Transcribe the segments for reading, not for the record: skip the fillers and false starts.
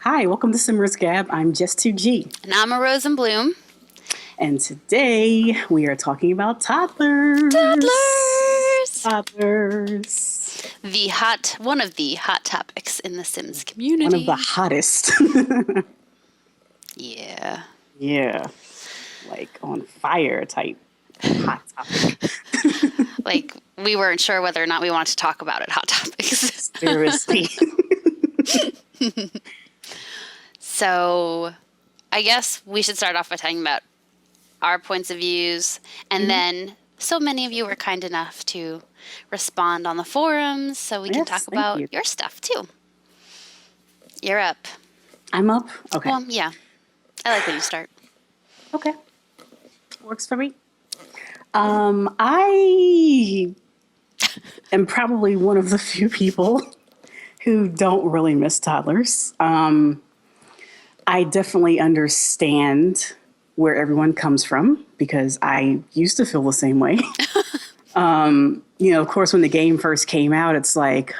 Hi, welcome to Simmer's Gab. I'm Just 2G. And I'm a Rose and Bloom. And today we are talking about toddlers. Toddlers! Toddlers. One of the hot topics in the Sims community. One of the hottest. Yeah. Yeah. Like on fire type hot topic. Like we weren't sure whether or not we wanted to talk about it, hot topics. Seriously. So I guess we should start off by talking about our points of views. And then so many of you were kind enough to respond on the forums so we can talk about your stuff too. You're up. I'm up? Okay. Well, yeah. I like when you start. Okay. Works for me. I am probably one of the few people who don't really miss toddlers. I definitely understand where everyone comes from because I used to feel the same way. Of course, when the game first came out, it's like,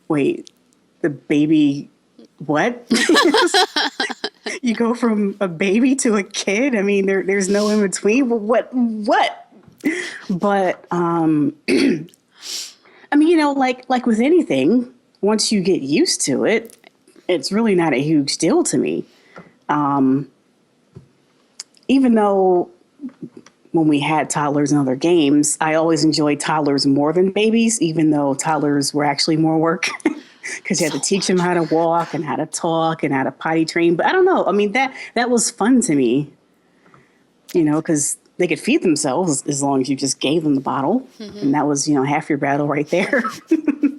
wait, the baby, what? You go from a baby to a kid? I mean, there's no in between. What? But, like with anything, once you get used to it, it's really not a huge deal to me. Even though when we had toddlers in other games, I always enjoyed toddlers more than babies, even though toddlers were actually more work because you had to teach them how to walk and how to talk and how to potty train. But I don't know. I mean, that was fun to me, because they could feed themselves as long as you just gave them the bottle. Mm-hmm. And that was, half your battle right there.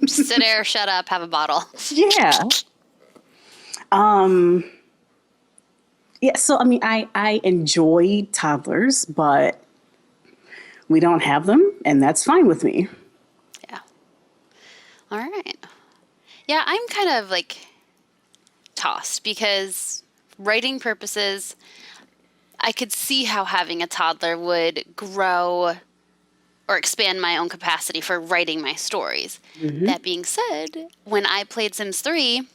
Sit there, shut up, have a bottle. Yeah. Yeah, so I mean, I enjoy toddlers, but we don't have them, and that's fine with me. Yeah. All right. Yeah, I'm kind of like tossed because writing purposes, I could see how having a toddler would grow or expand my own capacity for writing my stories. Mm-hmm. That being said, when I played Sims 3,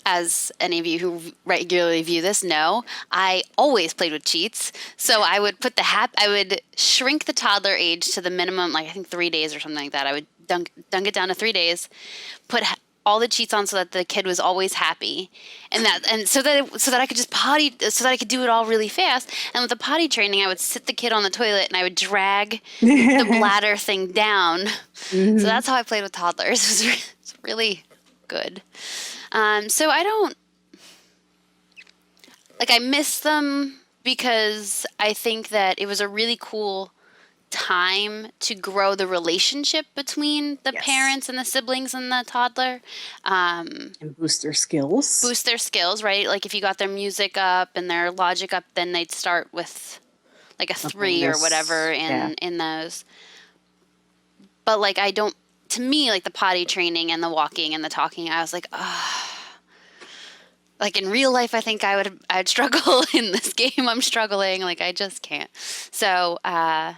as any of you who regularly view this know, I always played with cheats. So I would put I would shrink the toddler age to the minimum, like I think 3 days or something like that. I would dunk it down to 3 days, put all the cheats on so that the kid was always happy, and so that I could just so that I could do it all really fast. And with the potty training, I would sit the kid on the toilet and I would drag the bladder thing down. Mm-hmm. So that's how I played with toddlers. It was really good. So I miss them because I think that it was a really cool time to grow the relationship between the parents and the siblings and the toddler. And boost their skills. Right? Like if you got their music up and their logic up, then they'd start with like a 3 or whatever in those. But like to me, like the potty training and the walking and the talking, I was like, like in real life, I think I'd struggle. In this game, I'm struggling. Like I just can't. So I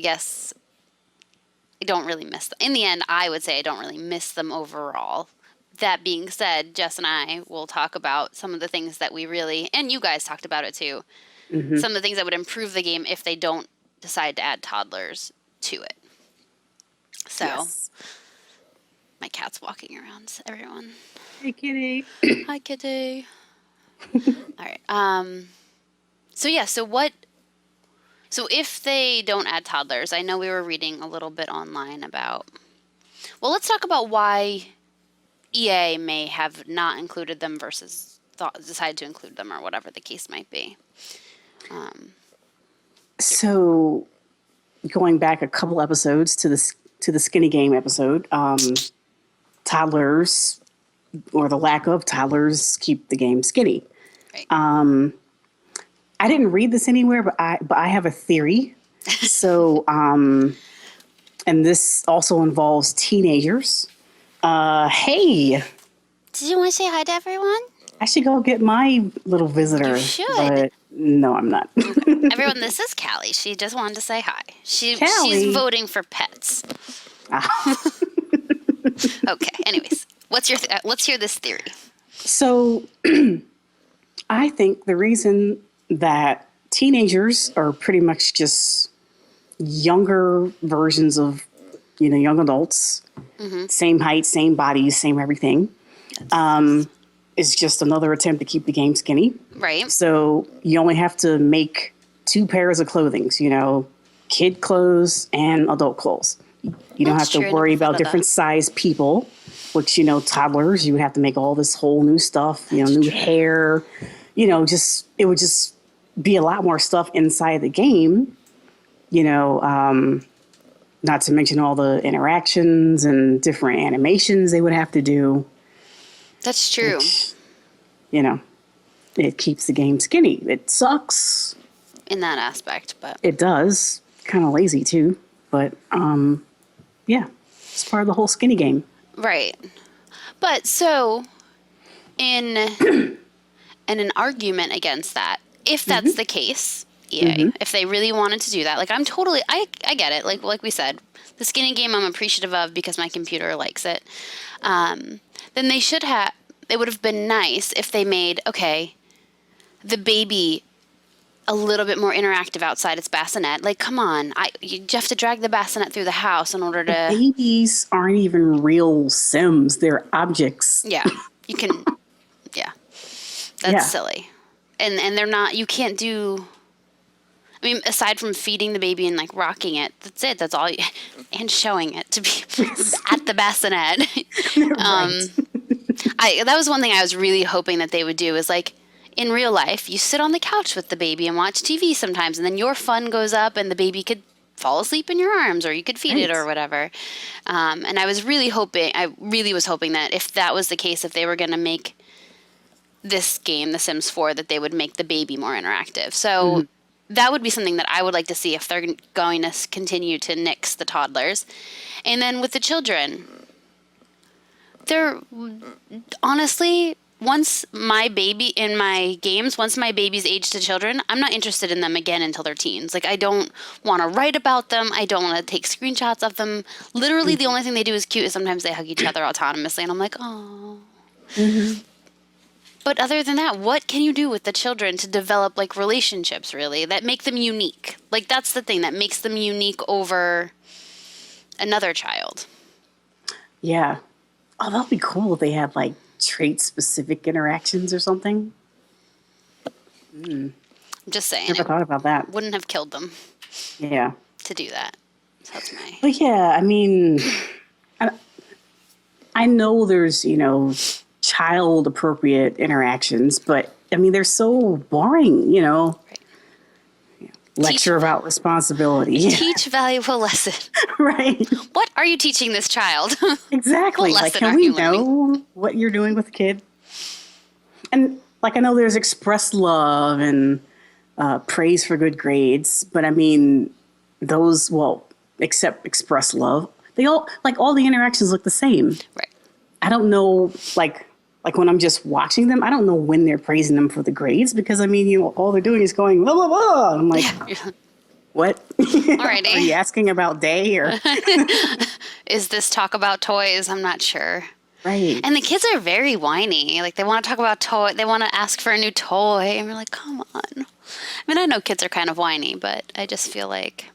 guess I don't really miss them. In the end, I would say I don't really miss them overall. That being said, Jess and I will talk about some of the things that we really, and you guys talked about it too, some of the things that would improve the game if they don't decide to add toddlers to it. So, my cat's walking around, everyone. Hey, kitty. Hi, kitty. All right. So if they don't add toddlers, I know we were reading a little bit online about, well, let's talk about why EA may have not included them versus decided to include them or whatever the case might be. So, going back a couple episodes to the skinny game episode, toddlers or the lack of toddlers keep the game skinny. Right. I didn't read this anywhere, but I have a theory. So, and this also involves teenagers. Hey. Did you want to say hi to everyone? I should go get my little visitor. You should. But no, I'm not. Everyone, this is Callie. She just wanted to say hi. She's voting for pets. Okay, anyways. Let's hear this theory. So I think the reason that teenagers are pretty much just younger versions of, young adults, same height, same bodies, same everything, is just another attempt to keep the game skinny. Right. So you only have to make 2 pairs of clothing, kid clothes and adult clothes. You don't have to worry about different size people, which, toddlers, you would have to make all this whole new stuff, new hair, it would just be a lot more stuff inside the game, not to mention all the interactions and different animations they would have to do. That's true. Which, it keeps the game skinny. It sucks. In that aspect, but. It does. Kind of lazy too. But, yeah, it's part of the whole skinny game. Right. But so, in an argument against that, if that's the case, if they really wanted to do that, like I get it. Like we said, the skinny game I'm appreciative of because my computer likes it. Then it would have been nice if they made, the baby a little bit more interactive outside its bassinet. Like, come on, you have to drag the bassinet through the house in order to. Babies aren't even real Sims; they're objects. Yeah, you can. Yeah, that's silly, and they're not. You can't do. I mean, aside from feeding the baby and like rocking it, that's it. That's all, and showing it to be at the bassinet. Right. That was one thing I was really hoping that they would do is like. In real life, you sit on the couch with the baby and watch TV sometimes, and then your fun goes up and the baby could fall asleep in your arms or you could feed it or whatever. And I really was hoping that if that was the case, if they were going to make this game, The Sims 4, that they would make the baby more interactive. So that would be something that I would like to see if they're going to continue to nix the toddlers. And then with the children, they're honestly... Once my baby's age to children, I'm not interested in them again until they're teens. Like, I don't want to write about them. I don't want to take screenshots of them. Literally, the only thing they do is cute is sometimes they hug each other autonomously, and I'm like, oh. But other than that, what can you do with the children to develop, like, relationships, really, that make them unique? Like, that's the thing that makes them unique over another child. Yeah. Oh, that'd be cool if they had, like, trait-specific interactions or something. I'm just saying. Never thought about that. Wouldn't have killed them. Yeah. To do that. So that's my... But yeah, I mean, I know there's, child-appropriate interactions, but, I mean, they're so boring, Right. Lecture about responsibility. Teach valuable lesson. Right. What are you teaching this child? Exactly. Like, can we know what you're doing with the kid? And, like, I know there's express love and praise for good grades, but, I mean, except express love, they all the interactions look the same. Right. I don't know, like when I'm just watching them, I don't know when they're praising them for the grades because, I mean, all they're doing is going, blah, blah, blah. I'm like, what? Alrighty. Are you asking about day or? Is this talk about toys? I'm not sure. Right. And the kids are very whiny. Like, they want to talk about toy. They want to ask for a new toy. And we're like, come on. I mean, I know kids are kind of whiny, but I just feel like,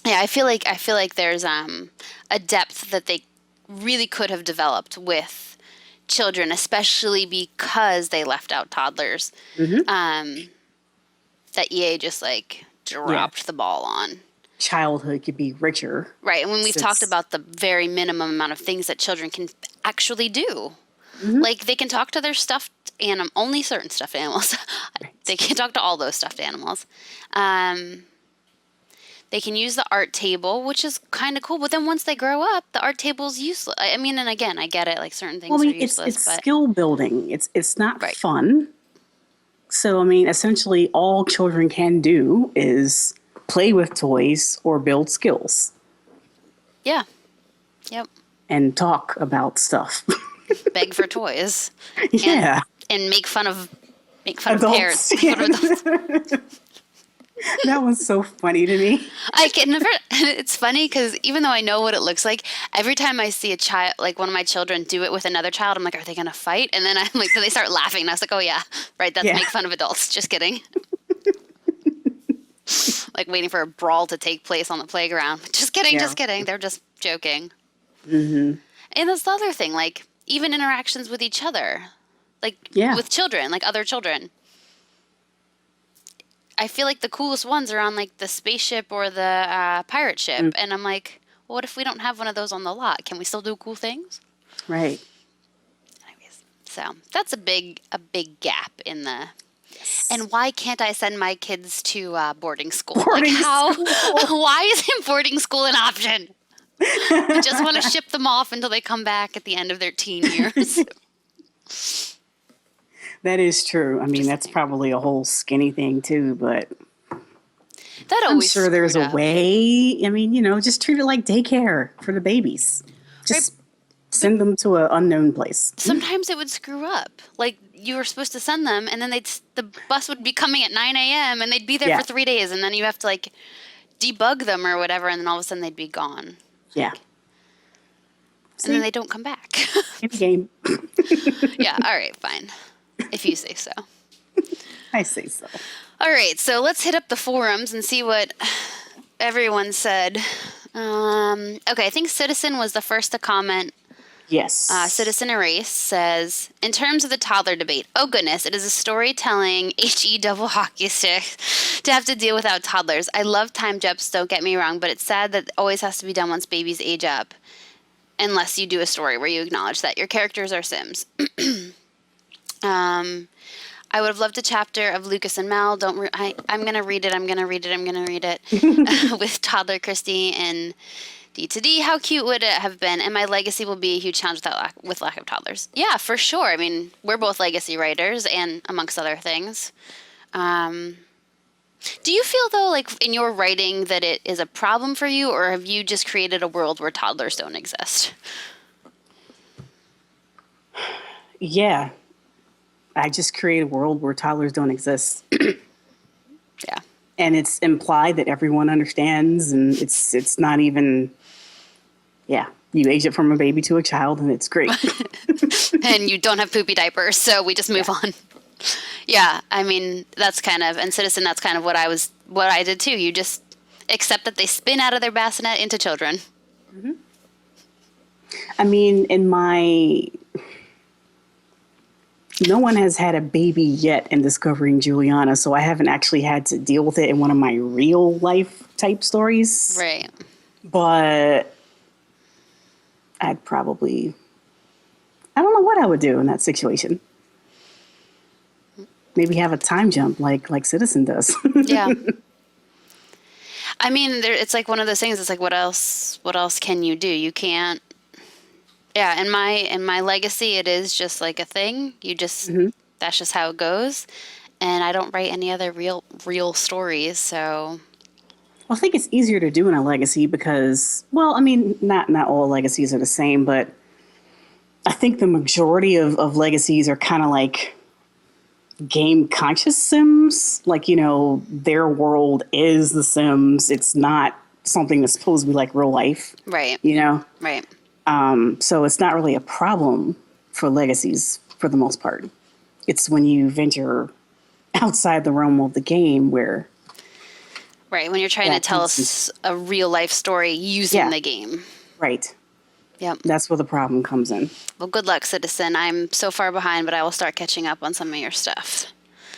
I feel like there's a depth that they really could have developed with children, especially because they left out toddlers, that EA just like dropped the ball on. Childhood could be richer. Right. And when we've talked about the very minimum amount of things that children can actually do, like they can talk to their stuffed animal, only certain stuffed animals. Right. They can talk to all those stuffed animals. They can use the art table, which is kind of cool. But then once they grow up, the art table's useless. I mean, and again, I get it. Like certain things are useless. It's skill building. It's not fun. So, I mean, essentially all children can do is play with toys or build skills. Yeah. Yep. And talk about stuff. Beg for toys. Yeah. And make fun of adults. parents. Yeah. That was so funny to me. I can never. It's funny because even though I know what it looks like, every time I see a child, like one of my children, do it with another child, I'm like, are they gonna fight? And then I'm like, then they start laughing, and I was like, oh yeah, right, that's Yeah. make fun of adults. Just kidding. Like waiting for a brawl to take place on the playground. Just kidding, Yeah. just kidding. They're just joking. Mm-hmm. And that's the other thing, like even interactions with each other, like Yeah. with children, like other children. I feel like the coolest ones are on like the spaceship or the pirate ship, and I'm like, well, what if we don't have one of those on the lot? Can we still do cool things? Right. Anyways, so that's a big gap in the. And why can't I send my kids to boarding school? Boarding like how? school. Why isn't boarding school an option? I just want to ship them off until they come back at the end of their teen years. That is true. I mean, that's probably a whole skinny thing too, but That I'm always sure there's screwed a up. way. I mean, just treat it like daycare for the babies. Just send them to an unknown place. Sometimes it would screw up. Like you were supposed to send them, and then the bus would be coming at 9 a.m. and they'd be there Yeah. for 3 days, and then you have to like debug them or whatever, and then all of a sudden they'd be gone, Yeah. and then they don't come back. In the game. Yeah. All right. Fine. If you say so. I say so. All right. So let's hit up the forums and see what everyone said. Okay. I think Citizen was the first to comment. Yes. Citizen Erase says, in terms of the toddler debate, oh goodness, it is a storytelling HE double hockey stick to have to deal without toddlers. I love time jumps, don't get me wrong, but it's sad that it always has to be done once babies age up, unless you do a story where you acknowledge that your characters are Sims. I would have loved a chapter of Lucas and Mel. I'm going to read it. With toddler Christy and D2D. How cute would it have been? And my legacy will be a huge challenge with lack of toddlers. Yeah, for sure. I mean, we're both legacy writers, and amongst other things. Do you feel, though, like in your writing that it is a problem for you, or have you just created a world where toddlers don't exist? Yeah. I just create a world where toddlers don't exist. Yeah. And it's implied that everyone understands, and it's not even, yeah, you age it from a baby to a child, and it's great. And you don't have poopy diapers, so we just move on. Yeah, I mean, and Citizen, that's kind of what I did too. You just accept that they spin out of their bassinet into children. Mm-hmm. I mean, no one has had a baby yet in Discovering Juliana, so I haven't actually had to deal with it in one of my real life type stories. Right. But I don't know what I would do in that situation. Maybe have a time jump like Citizen does. Yeah. I mean, it's like one of those things. It's like, what else can you do? You can't. Yeah, in my legacy, it is just like a thing. You just that's just how it goes, and I don't write any other real stories. So I think it's easier to do in a legacy because, well, I mean, not all legacies are the same, but I think the majority of legacies are kind of like game conscious Sims. Like, their world is the Sims. It's not something that's supposed to be like real life. right, right. So it's not really a problem for legacies for the most part. It's when you venture outside the realm of the game where... Right, when you're trying to tell us a real life story using the game. Right. Yep. That's where the problem comes in. Well, good luck, Citizen. I'm so far behind, but I will start catching up on some of your stuff.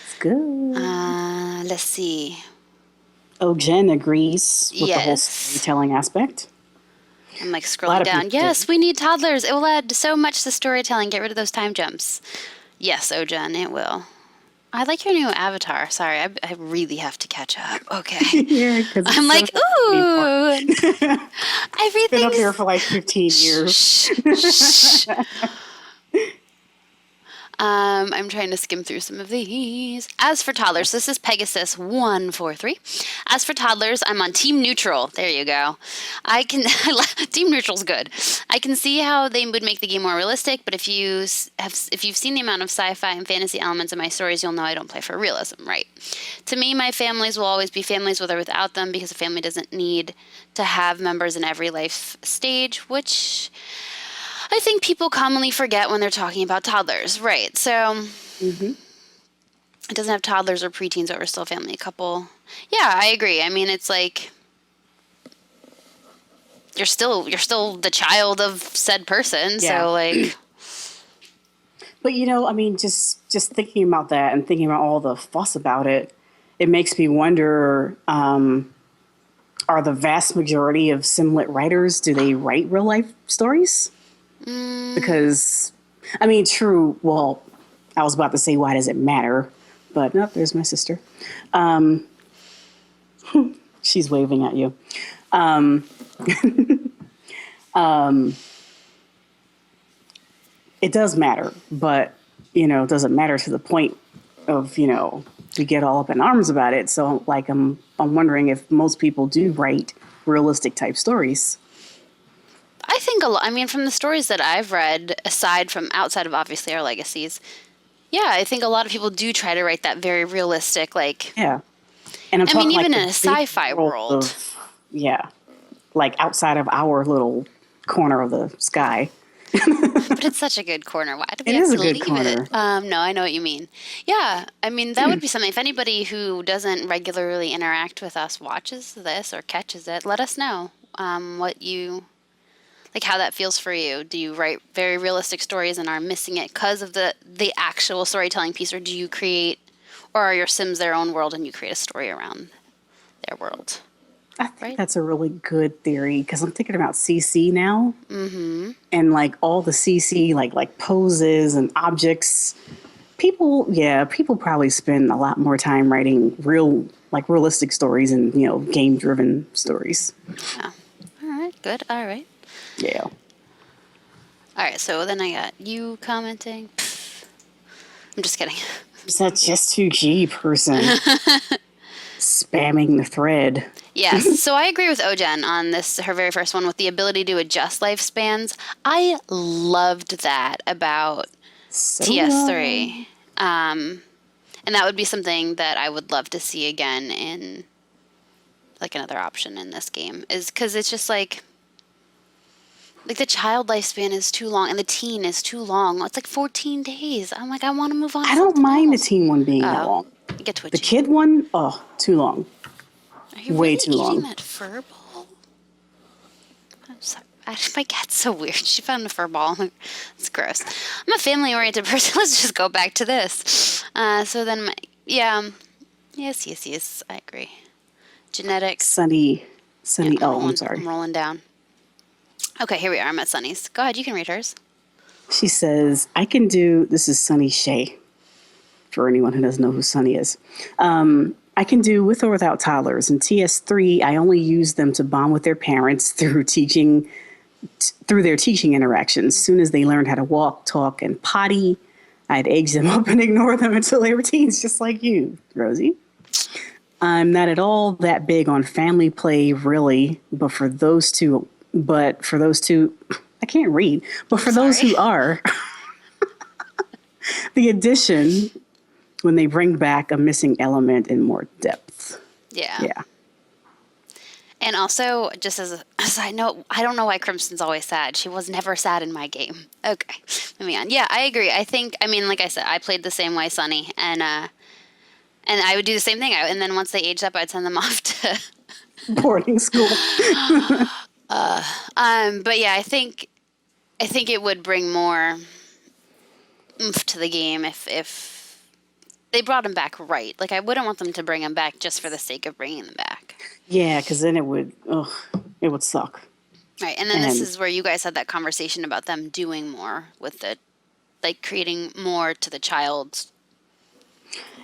It's good. Let's see. Oh, Jen agrees with the whole Yes. storytelling aspect. I'm like scrolling down. Yes, we need toddlers. It will add so much to storytelling. Get rid of those time jumps. Yes, Ojen, it will. I like your new avatar. Sorry, I really have to catch up. Okay. Yeah, 'cause I'm like, ooh. Everything's been up here for like 15 years. Shh. I'm trying to skim through some of these. As for toddlers, this is Pegasus 143. As for toddlers, I'm on team neutral. There you go. Team neutral's good. I can see how they would make the game more realistic, but if you've seen the amount of sci-fi and fantasy elements in my stories, you'll know I don't play for realism, right? To me, my families will always be families with or without them, because a family doesn't need to have members in every life stage, which I think people commonly forget when they're talking about toddlers, right? So Mm-hmm. it doesn't have toddlers or preteens, but we're still a family couple. Yeah, I agree. I mean, it's like you're still the child of said person. Yeah. So like, But I mean, just thinking about that and thinking about all the fuss about it, it makes me wonder: are the vast majority of simlet writers, do they write real life stories? Because, I mean, true. Well, I was about to say, why does it matter? But no, there's my sister. She's waving at you. It does matter, but it doesn't matter to the point of we get all up in arms about it. So like I'm wondering if most people do write realistic type stories. I think a lot. I mean, from the stories that I've read, aside from outside of obviously our legacies, yeah, I think a lot of people do try to write that very realistic, like. Yeah, and I'm I mean, talking like even the in a big sci-fi world. of, yeah, like outside of our little corner of the sky. But it's such a good corner. Why do we It have is a to good leave it? corner. No, I know what you mean. Yeah, I mean, that would be something. If anybody who doesn't regularly interact with us watches this or catches it, let us know what you, like how that feels for you. Do you write very realistic stories and are missing it because of the actual storytelling piece, or do you create, or are your Sims their own world and you create a story around their world? I think Right? that's a really good theory because I'm thinking about CC now, and like all the CC like poses and objects. People probably spend a lot more time writing realistic stories and game driven stories. Yeah. All right, good. All right. Yeah. All right, so then I got you commenting. I'm just kidding. Is that just 2G person spamming the thread? Yes, so I agree with Ojen on this, her very first one, with the ability to adjust lifespans. I loved that about So TS3. And that would be something that I would love to see again in, like, another option in this game, is because it's just like the child lifespan is too long and the teen is too long. It's like 14 days. I'm like, I want to move on to I don't something mind the else. teen one being that Oh, long. I get twitchy. The kid one, oh, too long. Are you way really too eating long. that fur ball? I'm sorry. My cat's so weird. She found a fur ball. It's gross. I'm a family-oriented person. Let's just go back to this. So then, yes. I agree. Genetics. Sunny. Yeah, Oh, I'm sorry. I'm rolling down. Okay, here we are. I'm at Sunny's. Go ahead. You can read hers. She says, I can do, this is Sunny Shay, for anyone who doesn't know who Sunny is. I can do with or without toddlers. In TS3, I only use them to bond with their parents through their teaching interactions. As soon as they learned how to walk, talk, and potty, I'd age them up and ignore them until they were teens, just like you, Rosie. I'm not at all that big on family play, really, but for those two, I can't read, but for those Sorry. who are, the addition, when they bring back a missing element in more depth. Yeah. Yeah. And also, just as a side note, I don't know why Crimson's always sad. She was never sad in my game. Okay, moving on. Yeah, I agree. I mean, like I said, I played the same way, Sunny, and I would do the same thing. And then once they aged up, I'd send them off to Boarding school. But yeah, I think it would bring more oomph to the game if they brought him back right. Like, I wouldn't want them to bring him back just for the sake of bringing them back. Yeah, because then it would suck. Right, and then this is where you guys had that conversation about them doing more with it, like creating more to the child's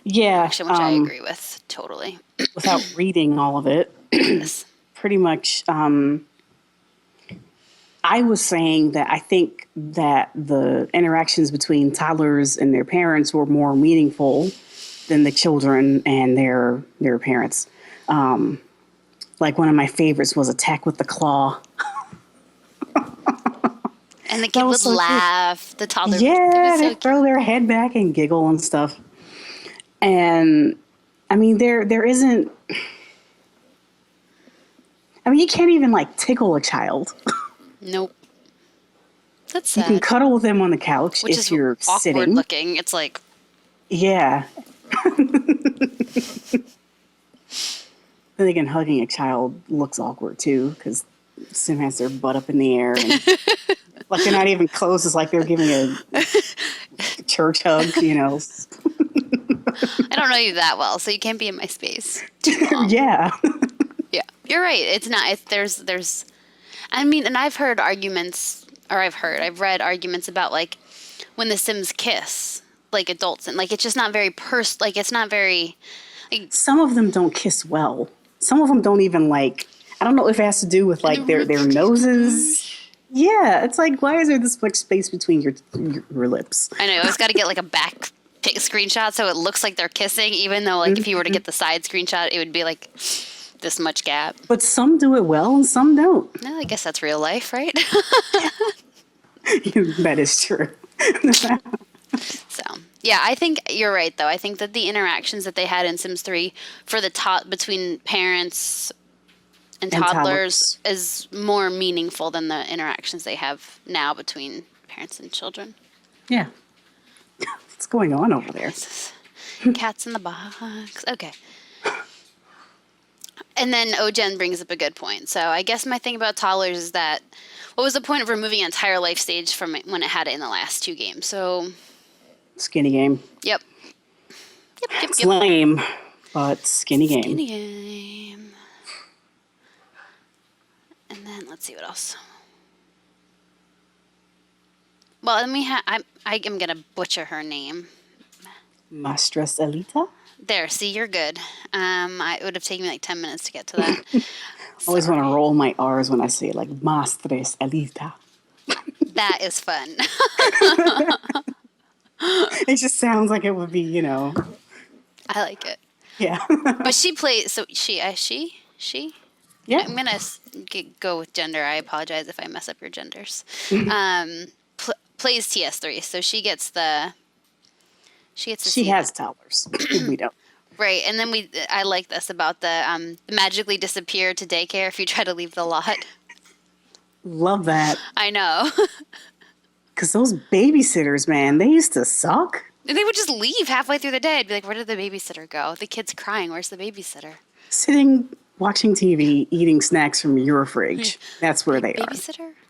action, which I agree with totally. Without reading all of it, Yes. pretty much I was saying that I think that the interactions between toddlers and their parents were more meaningful than the children and their parents. Like one of my favorites was Attack with the Claw. And the That kid was would so cute. laugh. The toddler, it Yeah, was they so cute. throw their head back and giggle and stuff. And I mean, there isn't. I mean, you can't even like tickle a child. Nope. That's You can sad. cuddle with them on the couch Which if is you're awkward sitting. looking. It's like, Yeah. Then again, hugging a child looks awkward too because Sim has their butt up in the air and like they're not even close. It's like they're giving a church hug, you know. I don't know you that well, so you can't be in my space too long. Yeah. Yeah, you're right. It's not. There's. I mean, and I've heard arguments, or I've read arguments about like when the Sims kiss, like adults, and like it's just not very like it's not very. Like, Some of them don't kiss well. Some of them don't even like. I don't know if it has to do with like their noses. Yeah, it's like why is there this much space between your lips? I know. I always got to get like a back screenshot so it looks like they're kissing, even though like if you were to get the side screenshot, it would be like this much gap. But some do it well and some don't. No, I guess that's real life, right? That is true. So, yeah, I think you're right, though. I think that the interactions that they had in Sims 3 for the between parents and And toddlers toddlers. is more meaningful than the interactions they have now between parents and children. Yeah. What's going on over there? Cats in the box. Okay. And then Ojen brings up a good point. So I guess my thing about toddlers is that what was the point of removing an entire life stage from it when it had it in the last two games? So, Skinny game. yep. Yep. It's lame, but skinny game. Skinny game. And then let's see what else. Well, then we have. I am gonna butcher her name. Mastres Elita? There. See, you're good. It would have taken me like 10 minutes to get to that. I always want to Sorry. roll my R's when I say it, like Mastres Elita. That is fun. It just sounds like it would be, you know. I like it. Yeah. But she plays. So she. Yeah. I'm gonna go with gender. I apologize if I mess up your genders. Plays TS3, so she gets the. She She has toddlers. We don't. Right, and then I like this about the magically disappear to daycare if you try to leave the lot. Love that. I know. Because those babysitters, man, they used to suck. And they would just leave halfway through the day. I'd be like, where did the babysitter go? The kid's crying. Where's the babysitter? Sitting, watching TV, eating snacks from your fridge. That's where they are.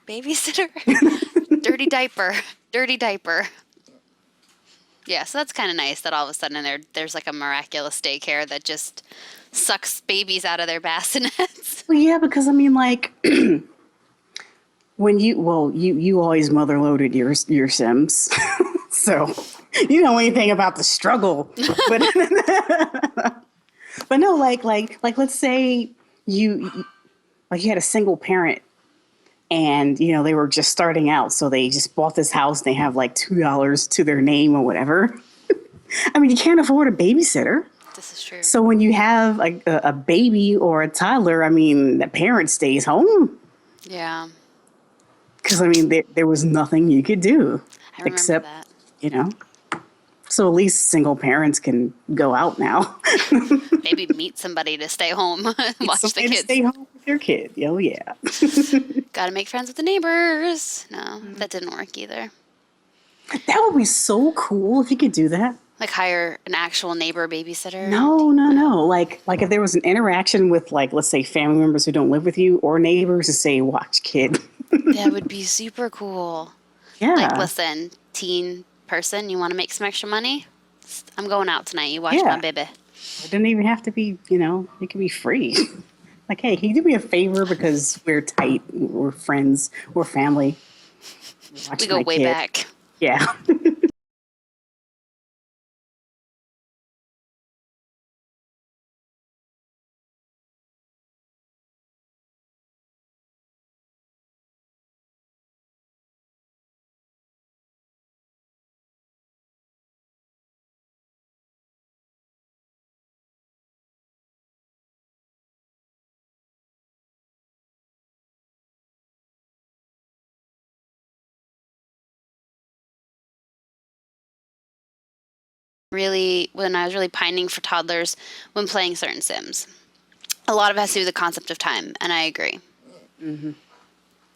Babysitter? Dirty diaper. Dirty diaper. Yeah, so that's kind of nice that all of a sudden there's like a miraculous daycare that just sucks babies out of their bassinets. Well, yeah, because I mean, like, when you always mother loaded your Sims, so you know anything about the struggle. But but no, like let's say you like you had a single parent and you know they were just starting out, so they just bought this house. And they have like $2 to their name or whatever. I mean, you can't afford a babysitter. This is true. So when you have a baby or a toddler, I mean, the parent stays home. Yeah. Because, I mean, there was nothing you could do I remember except, that. you know. So at least single parents can go out now. Maybe meet somebody to stay home and watch the Somebody to kids. stay home with your kid. Oh, yeah. Gotta make friends with the neighbors. No, that didn't work either. That would be so cool if you could do that. Like hire an actual neighbor babysitter. No. Like if there was an interaction with, like, let's say family members who don't live with you or neighbors to say, watch kid. That would be super cool. Yeah. Like, listen, teen person, you want to make some extra money? I'm going out tonight. You watch Yeah. my baby. It doesn't even have to be, you know, it can be free. Like, hey, can you do me a favor because we're tight, we're friends, we're family. Watch We go my way kid. back. Yeah. when I was really pining for toddlers when playing certain Sims. A lot of it has to do with the concept of time, and I agree. Mm-hmm.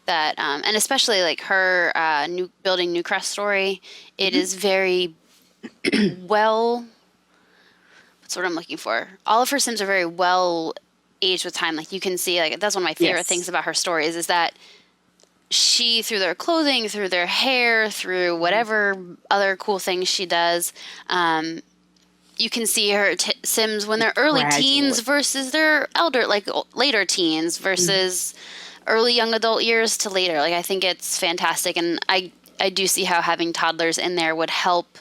That and especially like her building Newcrest story, it Mm-hmm. is very well. That's what I'm looking for. All of her Sims are very well aged with time. Like you can see, like that's one of my favorite Yes. things about her stories is that she, through their clothing, through their hair, through whatever other cool things she does, you can see her Sims when they're early teens versus their later teens versus early young adult years to later. Like I think it's fantastic, and I do see how having toddlers in there would help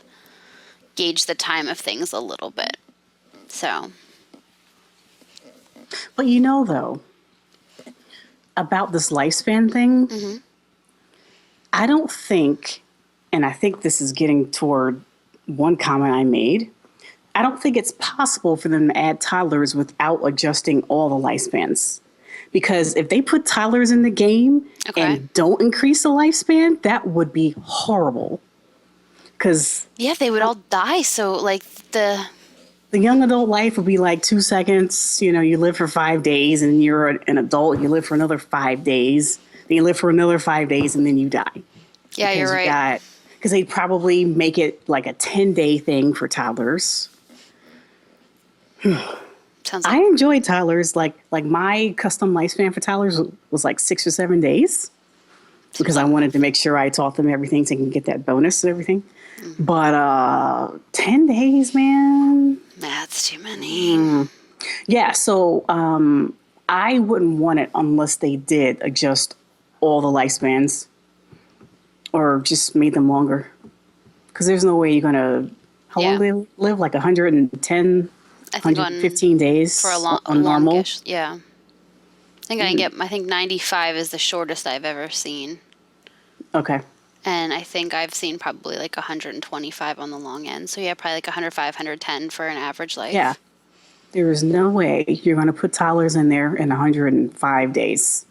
gauge the time of things a little bit. So, But though, about this lifespan thing, mm-hmm. I don't think, and I think this is getting toward one comment I made, I don't think it's possible for them to add toddlers without adjusting all the lifespans. Because if they put toddlers in the game and don't increase the lifespan, that would be horrible. Because they would all die. So like the young adult life would be like 2 seconds. You live for 5 days, and you're an adult. You live for another 5 days. Then you live for another 5 days, and then you die. Yeah, you're right. Because they'd probably make it like a 10-day thing for toddlers. Sounds like I enjoy toddlers. Like my custom lifespan for toddlers was like 6 or 7 days because I wanted to make sure I taught them everything so they can get that bonus and everything. Mm-hmm. But 10 days, man. That's too many. Yeah, so I wouldn't want it unless they did adjust all the lifespans or just made them longer. Because there's no way you're going to... How long do they live? Like 110... I think 115 days for on normal. Longish, yeah. I think 95 is the shortest I've ever seen. Okay. And I think I've seen probably like 125 on the long end. So yeah, probably like 105, 110 for an average life. Yeah. There is no way you're going to put toddlers in there in 105 days.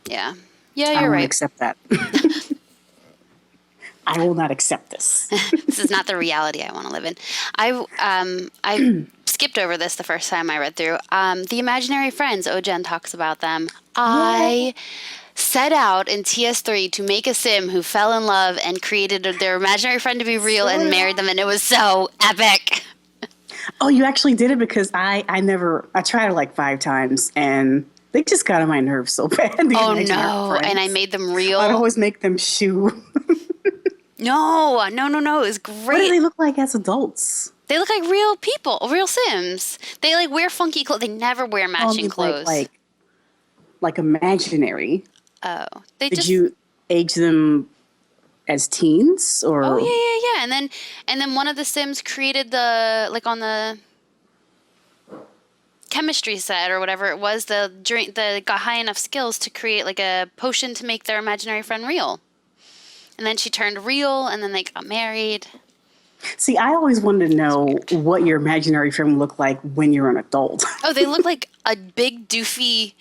Yeah. Yeah, you're right. I won't accept that. I will not accept this. This is not the reality I want to live in. I skipped over this the first time I read through. The imaginary friends, Ojen talks about them. I set out in TS3 to make a sim who fell in love and created their imaginary friend to be real and married them, and it was so epic. Oh, you actually did it? Because I tried it like 5 times, and they just got on my nerves so bad. Oh, no. And I made them real. I'd always make them shoo. No. It was great. What do they look like as adults? They look like real people, real Sims. They like wear funky clothes. They never wear matching clothes. Like imaginary. Oh, did you age them as teens or? Oh yeah. And then one of the Sims created on the chemistry set or whatever it was, got high enough skills to create like a potion to make their imaginary friend real. And then she turned real, and then they got married. See, I always wanted to know what your imaginary friend looked like when you're an adult. Oh, they look like a big, doofy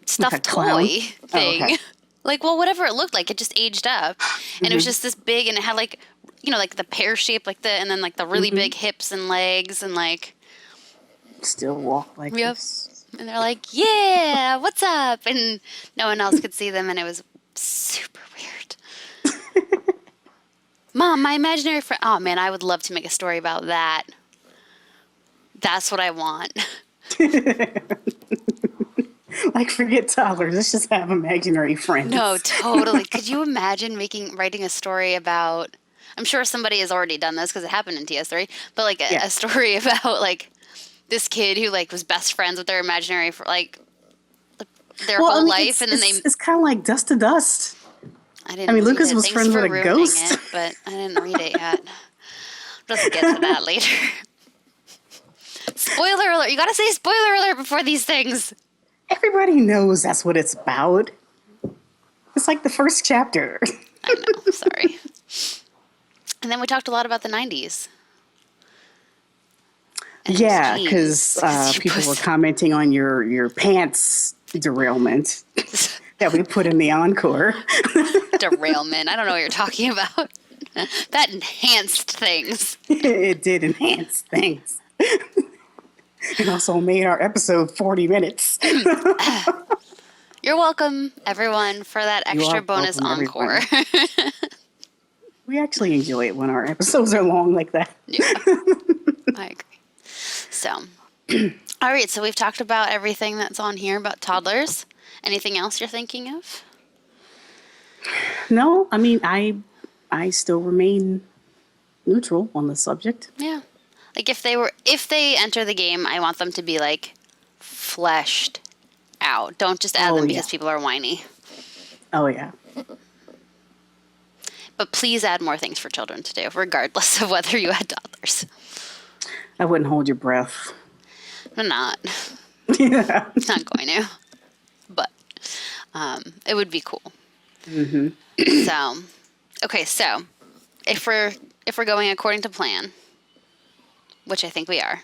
stuffed toy thing. Oh, okay. Like, well, whatever it looked like, it just aged up. And it was just this big, and it had like, like the pear shape, and then like the really big hips and legs, and like... Still walk like this. And they're like, yeah, what's up? And no one else could see them, and it was super weird. Mom, my imaginary friend. Oh man, I would love to make a story about that. That's what I want. Like, forget toddlers. Let's just have imaginary friends. No, totally. Could you imagine writing a story about? I'm sure somebody has already done this because it happened in TS3. But like a story about like this kid who like was best friends with their imaginary their whole life, and then it's kind of like Dust to Dust. Lucas was friends with a ghost. But I didn't read it yet. Let's get to that later. Spoiler alert. You got to say spoiler alert before these things. Everybody knows that's what it's about. It's like the first chapter. I know. Sorry. And then we talked a lot about the 90s. Yeah, because people were commenting on your pants derailment that we put in the encore. Derailment. I don't know what you're talking about. That enhanced things. It did enhance things. It also made our episode 40 minutes. You're welcome, everyone, for that You extra are bonus welcome, encore. We actually enjoy it when our episodes are long like that. Yeah, I agree. So, all right. So we've talked about everything that's on here about toddlers. Anything else you're thinking of? No, I mean, I still remain neutral on the subject. Yeah. Like if they enter the game, I want them to be like fleshed out. Don't just add them because people are whiny. Oh, yeah. But please add more things for children to do, regardless of whether you add toddlers. I wouldn't hold your breath. I'm not. Yeah. Not going to. But it would be cool. Mm-hmm. So, okay, so if we're going according to plan, which I think we are,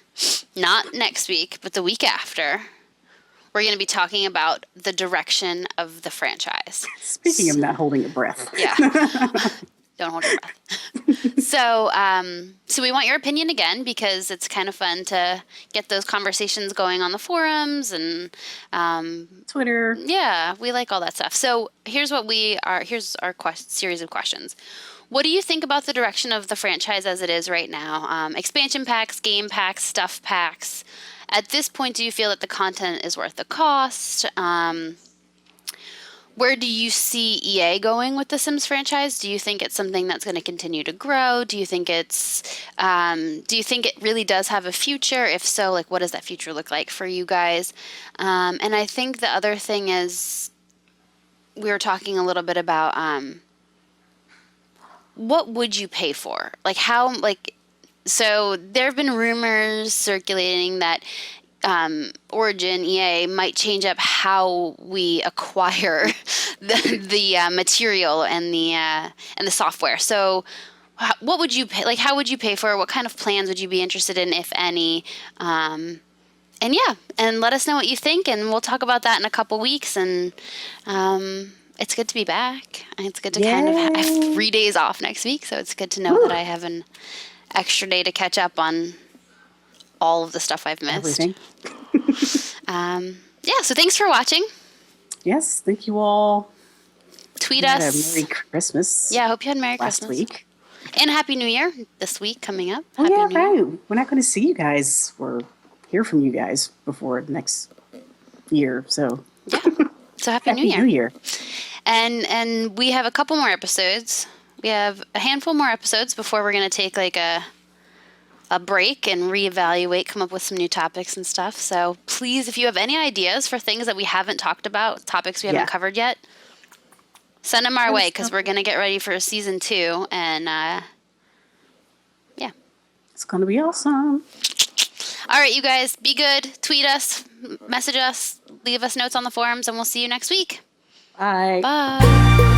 not next week, but the week after, we're going to be talking about the direction of the franchise. Speaking of not holding your breath. Yeah. Don't hold your breath. So we want your opinion again because it's kind of fun to get those conversations going on the forums and Twitter. yeah, we like all that stuff. So here's our series of questions. What do you think about the direction of the franchise as it is right now? Expansion packs, game packs, stuff packs. At this point, do you feel that the content is worth the cost? Where do you see EA going with the Sims franchise? Do you think it's something that's going to continue to grow? Do you think it really does have a future? If so, like, what does that future look like for you guys? And I think the other thing is, we were talking a little bit about what would you pay for? Like, so there have been rumors circulating that Origin EA might change up how we acquire the material and the software. So, what would you pay? Like, how would you pay for it? What kind of plans would you be interested in, if any? And let us know what you think, and we'll talk about that in a couple weeks. And it's good to be back. It's good to kind of have 3 days off next week, so it's good to know that I have an extra day to catch up on all of the stuff I've missed. Everything. So thanks for watching. Yes, thank you all. Tweet Had us. a Merry Christmas. Yeah, I hope you had a Merry last Christmas. week. And Happy New Year this week coming up. Oh, Happy yeah, New Year. right. We're not going to see you guys or hear from you guys before next year. So, Yeah. So Happy New Year. New Year. And we have a couple more episodes. We have a handful more episodes before we're going to take like a break and reevaluate, come up with some new topics and stuff. So please, if you have any ideas for things that we haven't talked about, topics we haven't covered yet, send them our way because we're going to get ready for season 2. And It's going to be awesome. All right, you guys, be good. Tweet us, message us, leave us notes on the forums, and we'll see you next week. Bye. Bye.